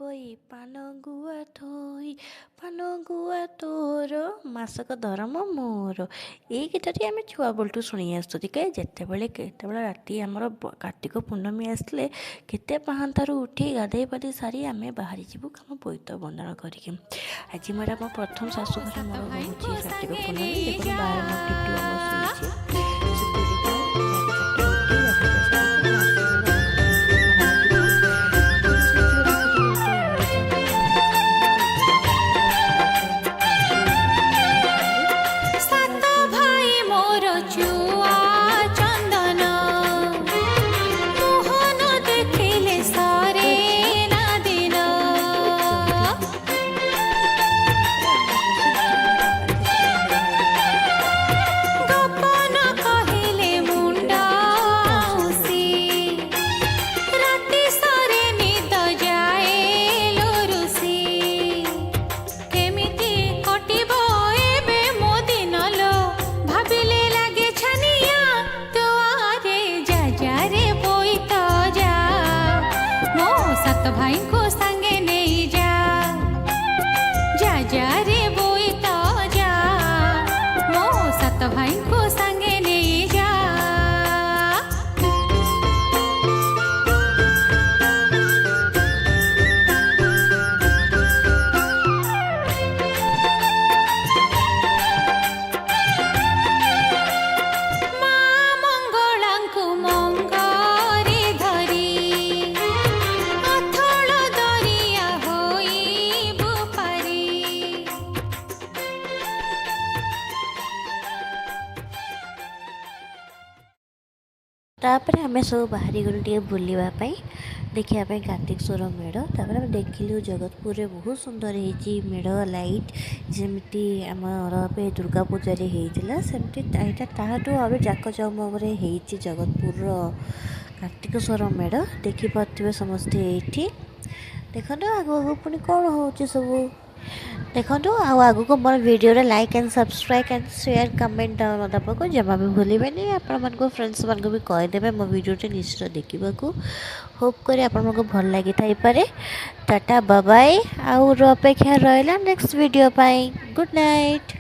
ବଇ ପାନଗୁଆ ଥୋଇ ପାନଗୁଆ ତୋର ମାସକ ଧରମ ମୋର। ଏଇ ଗୀତଟି ଆମେ ଛୁଆବେଳଠୁ ଶୁଣି ଆସୁଛନ୍ତି। ଯେତେବେଳେ କେତେବେଳେ ରାତି ଆମର କାର୍ତ୍ତିକ ପୂର୍ଣ୍ଣମୀ ଆସିଲେ କେତେ ପାହାନ୍ତାରୁ ଉଠି ଗାଧେଇ ପାଧେଇ ସାରି ଆମେ ବାହାରି ଯିବୁ ଆମ ବୋଇତ ବନ୍ଦାଣ କରିକି। ଆଜି ମୋର ଆମ ପ୍ରଥମ ଶାଶୁଘରେ ମୋର ରହୁଛି କାର୍ତ୍ତିକ ପୂର୍ଣ୍ଣମୀ। ଦେଖନ୍ତୁ ବାହାରେ ମୋ ଟିଟୁ ଆମ ଶୋଇଛି। भाई को संगे नहीं जा जा जा रे बोईता जा मो सत भाई को संगे नहीं जा। तापर आमे सब बाहरी गलु टे बुलवाई देखा कार्तिकेश्वर मेढ़। तापर आम देखिलु जगतपुर में बहुत सुंदर होती मेढ़ लाइट जमी आमर दुर्गा पूजा होता सेमती ताठू अब जाकजमक जगतपुर कार्तिकेश्वर मेढ़ देखिपे समस्ते ये देखो आगू पुणी कौन हो सब देखो आगू को मोर video like and subscribe and share comment दबाक जमा भी भूलें आपण फ्रेंड्स मान भी कहीदेवे मो वीडियो निश्चय देखा होप करी आपण भल लगी थाईपे। टाटा बाय बाय आउर अपेक्षा रहा नेक्स्ट वीडियो पाई। Good night.